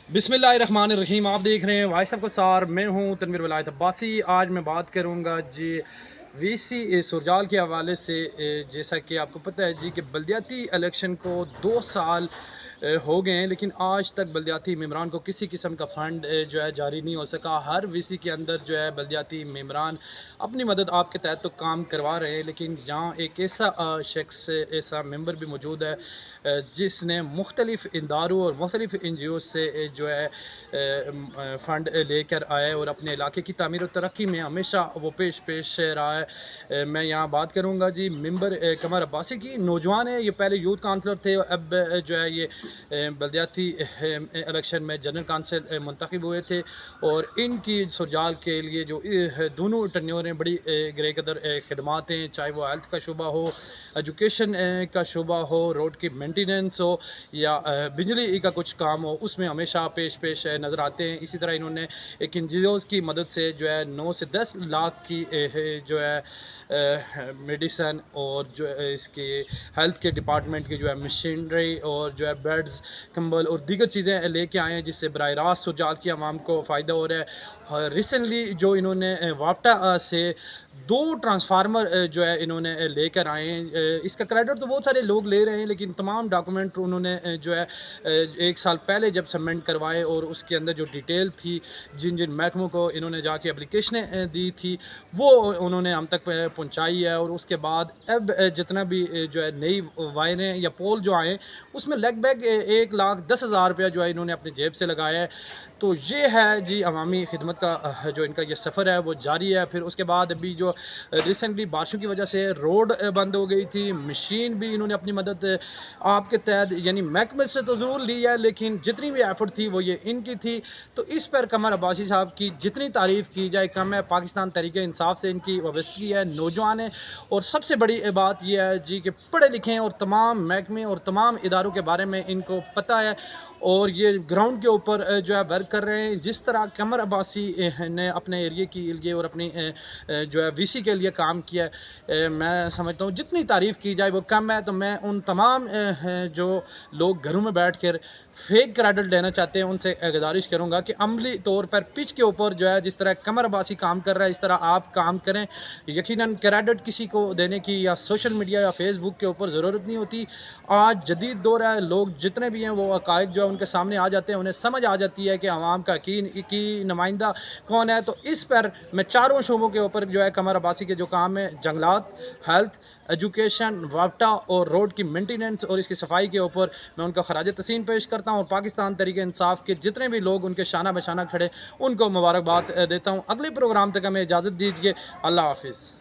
बिस्मिल्लाहिर्रहमानिर्रहीम। आप देख रहे हैं वॉइस ऑफ कसार। मैं हूँ तनवीर वलायत अब्बासी। आज मैं बात करूँगा जी वीसी सुरजाल के हवाले से। जैसा कि आपको पता है जी कि बलदियाती इलेक्शन को 2 साल हो गए हैं, लेकिन आज तक बलदियाती मेम्बरान को किसी किस्म का फ़ंड जो है जारी नहीं हो सका। हर वीसी के अंदर जो है बलदियाती मेम्बरान अपनी मदद आपके तहत तो काम करवा रहे हैं, लेकिन यहाँ एक ऐसा शख्स, ऐसा मेंबर भी मौजूद है जिसने मुख्तलिफ़ इदारों और मुख्तलिफ़ NGO से जो है फ़ंड लेकर आया और अपने इलाके की तामीर और तरक्की में हमेशा वो पेश रहा है। मैं यहाँ बात करूँगा जी मेंबर कमर अब्बासी की। नौजवान है ये, पहले यूथ काउंसलर थे और अब जो है ये बलदियाती इलेक्शन में जनरल काउंसिल मुंतखब हुए थे। और इनकी सुरजाल के लिए जो दोनों टन्योरें बड़ी गरे कदर खिदमात हैं, चाहे वो हेल्थ का शुबा हो, एजुकेशन का शुबा हो, रोड की मेंटेनेंस हो या बिजली का कुछ काम हो, उसमें हमेशा पेश नज़र आते हैं। इसी तरह इन्होंने एक NGOs की मदद से जो है 9 से 10 लाख की जो है मेडिसन और जो इसके हेल्थ के डिपार्टमेंट की जो है मशीनरी और जो है बेड्स, कंबल और दीगर चीज़ें लेके आए हैं, जिससे बराह रास्त सुरजाल की आवाम को फ़ायदा हो रहा है। रिसेंटली जो इन्होंने वापटा से 2 ट्रांसफार्मर जो है इन्होंने लेकर आए हैं। इसका क्रेडिट तो बहुत सारे लोग ले रहे हैं, लेकिन तमाम डॉक्यूमेंट उन्होंने जो है 1 साल पहले जब सबमिट करवाए और उसके अंदर जो डिटेल थी, जिन जिन महकमों को इन्होंने जाके एप्लीकेशनें दी थी, वो उन्होंने हम तक पहुंचाई है। और उसके बाद अब जितना भी जो है नई वायरें या पोल जो आए, उसमें लगभग 1,10,000 रुपया जो है इन्होंने अपनी जेब से लगाया है। तो ये है जी अवामी खिदमत का जो इनका ये सफ़र है वो जारी है। फिर उसके बाद अभी जो रिसेंटली बारिशों की वजह से रोड बंद हो गई थी, मशीन भी इन्होंने अपनी मदद आपके तहत यानी महकमे से तो ज़रूर ली है, लेकिन जितनी भी एफर्ट थी वो ये इनकी थी। तो इस पर कमर अब्बासी साहब की जितनी तारीफ़ की जाए कम है। पाकिस्तान तहरीक इंसाफ से इनकी वाबस्तगी है, नौजवान है। और सबसे बड़ी बात यह है जी कि पढ़े लिखे हैं और तमाम महकमे और तमाम इदारों के बारे में इनको पता है और ये ग्राउंड के ऊपर जो है वर्क कर रहे हैं। जिस तरह कमर अब्बासी ने अपने एरिए के लिए और अपनी जो है वीसी के लिए काम किया है, मैं समझता हूँ जितनी तारीफ़ की जाए वो कम है। तो मैं उन तमाम जो लोग घरों में बैठ कर फेक क्रेडिट लेना चाहते हैं उनसे गुजारिश करूँगा कि अमली तौर पर पिच के ऊपर जो है जिस तरह कमर अब्बासी काम कर रहा है, इस तरह आप काम करें। यकीनन क्रेडिट किसी को देने की या सोशल मीडिया या फेसबुक के ऊपर ज़रूरत नहीं होती। आज जदीद दौर है, लोग जितने भी हैं वो हक़ाइक़ जो है उनके सामने आ जाते हैं, उन्हें समझ आ जाती है कि आवाम का की नुमाइंदा कौन है। तो इस पर मैं चारों शोबों के ऊपर जो है कमर अब्बासी के जो काम है, जंगलात, हेल्थ, एजुकेशन, वापटा और रोड की मेंटेनेंस और इसकी सफाई के ऊपर मैं उनका खराज तहसीन पेश करता हूँ। और पाकिस्तान तहरीक इंसाफ के जितने भी लोग उनके शाना बशाना खड़े, उनको मुबारकबाद देता हूँ। अगले प्रोग्राम तक हमें इजाज़त दीजिए। अल्लाह हाफिज़।